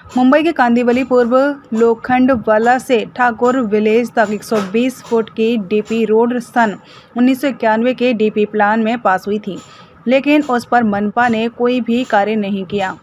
मुंबई के कांदिवली पूर्व लोखंडवाला से ठाकुर विलेज तक 120 फुट की डीपी रोड सन 1991 के डीपी प्लान में पास हुई थी, लेकिन उस पर मनपा ने कोई भी कार्य नहीं किया।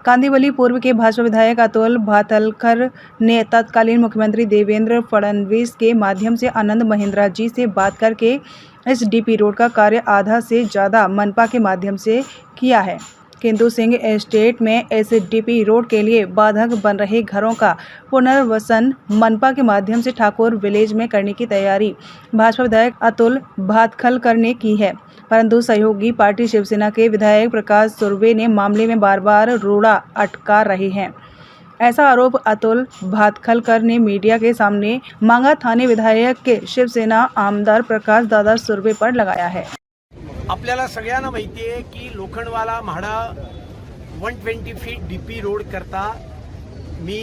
कांदिवली पूर्व के भाजपा विधायक अतुल भातलकर ने तत्कालीन मुख्यमंत्री देवेंद्र फडणवीस के माध्यम से आनंद महिंद्रा जी से बात करके इस डीपी रोड का कार्य आधा से ज़्यादा मनपा के माध्यम से किया है, किंतु सिंह एस्टेट में इस डीपी रोड के लिए बाधक बन रहे घरों का पुनर्वसन मनपा के माध्यम से ठाकुर विलेज में करने की तैयारी भाजपा विधायक अतुल भातखलकर ने की है, परंतु सहयोगी पार्टी शिवसेना के विधायक प्रकाश सुर्वे ने मामले में बार बार रोड़ा अटका रहे हैं। ऐसा आरोप अतुल भातखलकर ने मीडिया के सामने मांगा थाने विधायक के शिवसेना आमदार प्रकाश दादा सुर्वे पर लगाया है। आपल्याला सगळ्यांना माहिती आहे की Lokhandwala MHADA 120 feet DP road करता मी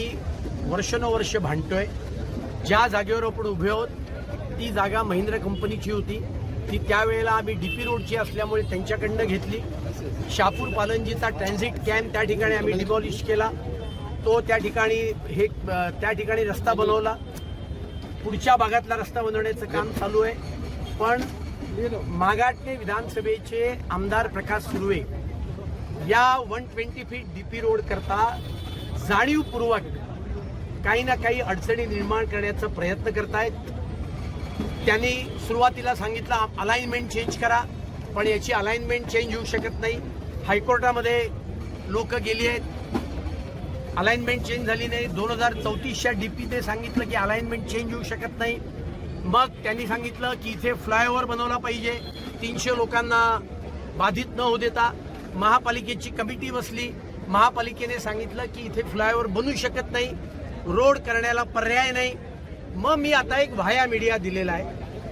वर्षानुवर्ष भांडतोय। ज्या जागेवर आपण उभे आहोत ती जागा महिंद्रा कंपनीची होती, ती त्यावेळेला आम्ही डीपी रोडची असल्यामुळे त्यांच्याकडनं घेतली। शापूर पालनजीचा ट्रान्झिट कॅम्प त्या ठिकाणी आम्ही डिमॉलिश केला, तो त्या ठिकाणी रस्ता बनवला। पुढच्या भागातला रस्ता बनवण्याचं काम चालू आहे, पण मागाटणे विधानसभेचे आमदार प्रकाश सुर्वे या 120 फीट डीपी रोड करता जाणीवपूर्वक काही ना काही अडचणी निर्माण करण्याचा प्रयत्न करतायत। त्यांनी सुरुवातीला सांगितलं अलाइनमेंट चेंज करा, पण याची अलाइनमेंट चेंज होऊ शकत नाही। हायकोर्टामध्ये लोक गेली आहेत, अलाइनमेंट चेंज झाली नाही। 2034च्या डीपी ते सांगितलं की अलाइनमेंट चेंज होऊ शकत नाही। मग त्यांनी सांगितलं की इथे फ्लायओव्हर बनवला पाहिजे, 300 लोकांना बाधित न होऊ देता। महापालिकेची कमिटी बसली, महापालिकेने सांगितलं की इथे फ्लायओव्हर बनू शकत नाही, रोड करण्याला पर्याय नाही। मग मी आता एक व्हाया मीडिया दिलेला आहे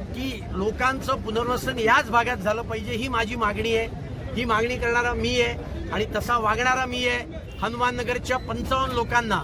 की लोकांचं पुनर्वसन याच भागात झालं पाहिजे, ही माझी मागणी आहे। ही मागणी करणारा मी आहे आणि तसा वागणारा मी आहे। हनुमाननगरच्या 55 लोकांना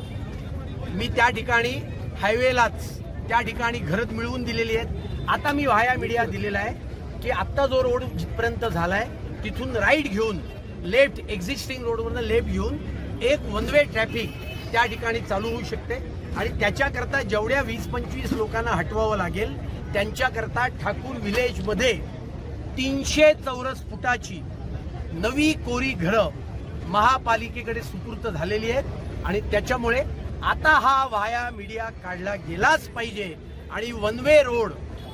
मी त्या ठिकाणी हायवेलाच त्या ठिकाणी घरं मिळवून दिलेली आहेत। आता मी व्हाया मीडिया दिलेला आहे की आत्ता जो रोड जिथपर्यंत झालाय तिथून राईट घेऊन लेफ्ट एक्झिस्टिंग रोडवरनं लेफ्ट घेऊन एक वन वे ट्रॅफिक त्या ठिकाणी चालू होऊ शकते आणि त्याच्याकरता जेवढ्या 20-25 लोकांना हटवावं लागेल त्यांच्याकरता ठाकूर विलेजमध्ये 300 चौरस फुटाची नवी कोरी घरं महापालिकेकडे सुपूर्द झालेली आहेत आणि त्याच्यामुळे आता हा व्हाया मीडिया काढला गेलाच पाहिजे आणि वन वे रोड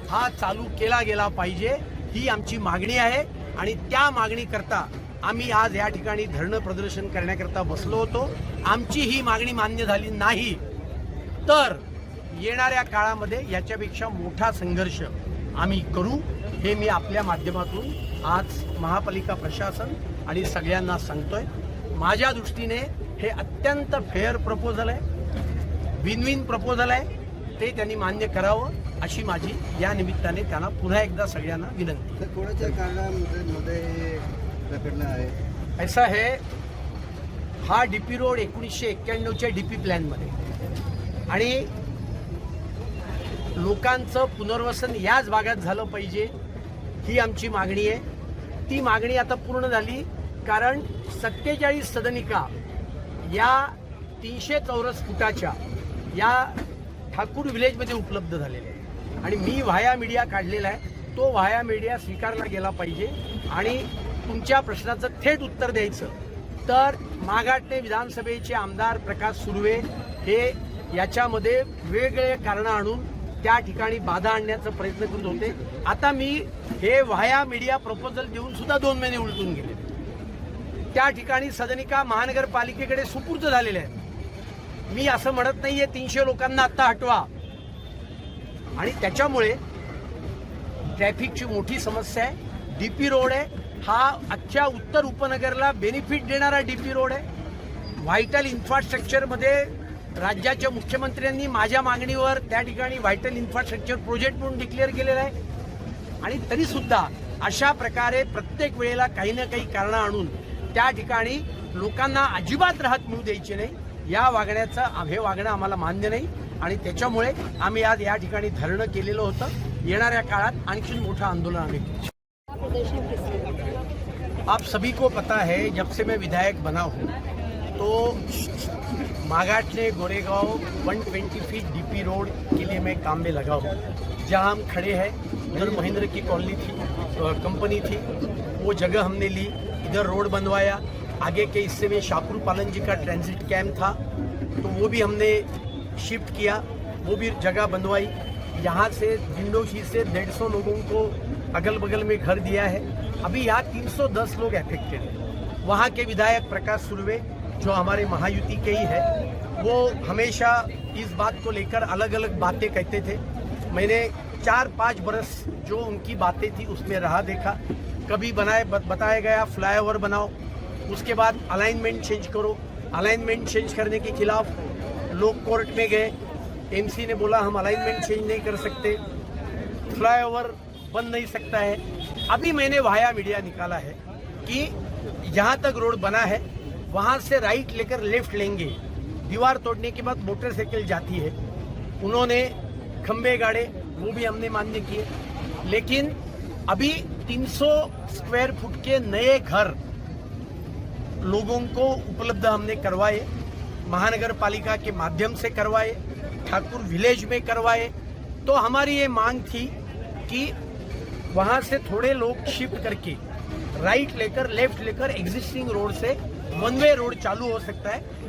हा चालू केला गेला पाहिजे, ही आमची मागणी आहे। आणि त्या मागणी करता आम्ही आज या ठिकाणी धरणं प्रदर्शन करण्याकरता बसलो होतो। आमची ही मागणी मान्य झाली नाही तर येणाऱ्या काळामध्ये याच्यापेक्षा मोठा संघर्ष आम्ही करू, हे मी आपल्या माध्यमातून आज महापालिका प्रशासन आणि सगळ्यांना सांगतोय। माझ्या दृष्टीने हे अत्यंत फेअर प्रपोजल आहे, विन विन प्रपोजल आहे, ते त्यांनी मान्य करावं अशी माझी या निमित्ताने त्यांना पुन्हा एकदा सगळ्यांना विनंती। कोणाच्या कारणामध्ये रखडला आहे? ऐसा है, हा डीपी रोड 1991च्या डीपी प्लॅनमध्ये आणि लोकांचं पुनर्वसन याच भागात झालं पाहिजे, ही आमची मागणी आहे। ती मागणी आता पूर्ण झाली, कारण 47 सदनिका या 300 चौरस फुटाच्या या ठाकूर विलेजमध्ये उपलब्ध झालेले आहे आणि मी व्हाया मीडिया काढलेला आहे, तो व्हाया मीडिया स्वीकारला गेला पाहिजे। आणि तुमच्या प्रश्नाचं थेट उत्तर द्यायचं तर मागाटणे विधानसभेचे आमदार प्रकाश सुर्वे हे याच्यामध्ये वेगवेगळे कारणं आणून त्या ठिकाणी बाधा आणण्याचा प्रयत्न करत होते। आता मी हे व्हाया मीडिया प्रपोजल देऊन सुद्धा 2 महिने उलटून गेले। त्या ठिकाणी सदनिका महानगरपालिकेकडे सुपूर्द झालेल्या आहेत। मी असं म्हणत नाहीये 300 लोकांना आता हटवा, आणि त्याच्यामुळे ट्रॅफिकची मोठी समस्या आहे। डीपी रोड आहे हा अख्ख्या उत्तर उपनगरला बेनिफिट देणारा डीपी रोड आहे। व्हायटल इन्फ्रास्ट्रक्चरमध्ये राज्याच्या मुख्यमंत्र्यांनी माझ्या मागणीवर त्या ठिकाणी व्हायटल इन्फ्रास्ट्रक्चर प्रोजेक्ट म्हणून डिक्लेअर केलेला आहे आणि तरी सुद्धा अशा प्रकारे प्रत्येक वेळेला काही ना काही कारणं आणून त्या ठिकाणी लोकांना अजिबात राहत मिळू द्यायची नाही, या वागण्याचं हे वागणं आम्हाला मान्य नहीं आणि त्याच्यामुळे आम्ही आज या ठिकाणी धरणं केलेलं होतं। येणाऱ्या काळात आणखी मोठं आंदोलन आम्ही आप सभी को पता है, जब से मैं विधायक बना हूँ तो मागाटले गोरेगांव 120 फीट डीपी रोड के लिए मैं काम में लगा हूँ। जहाँ हम खड़े हैं उधर महिंद्रा की कॉलोनी थी, कंपनी थी, वो जगह हमने ली, इधर रोड बनवाया। आगे के हिस्से में शाहपुर पालन जी का ट्रांजिट कैंप था, तो वो भी हमने शिफ्ट किया, वो भी जगह बनवाई। यहाँ से डिंडोशी से 150 लोगों को अगल बगल में घर दिया है। अभी यहाँ 310 लोग अफेक्टेड हैं। वहाँ के विधायक प्रकाश सुर्वे जो हमारे महायुति के ही है, वो हमेशा इस बात को लेकर अलग अलग बातें कहते थे। मैंने 4-5 बरस जो उनकी बातें थी उसमें रहा देखा। कभी बताया गया फ्लाईओवर बनाओ, उसके बाद अलाइनमेंट चेंज करो, अलाइनमेंट चेंज करने के खिलाफ लोग कोर्ट में गए। एमसी ने बोला हम अलाइनमेंट चेंज नहीं कर सकते, फ्लाईओवर बन नहीं सकता है। अभी मैंने वाया मीडिया निकाला है कि जहाँ तक रोड बना है वहाँ से राइट लेकर लेफ्ट लेंगे। दीवार तोड़ने के बाद मोटरसाइकिल जाती है, उन्होंने खंबे गाड़े, वो भी हमने मान्य किए। लेकिन अभी 300 स्क्वायर फुट के नए घर लोगों को उपलब्ध हमने करवाए, महानगर पालिका के माध्यम से करवाए, ठाकुर विलेज में करवाए। तो हमारी ये मांग थी कि वहाँ से थोड़े लोग शिफ्ट करके राइट लेकर लेफ्ट लेकर एग्जिस्टिंग रोड से वन वे रोड चालू हो सकता है।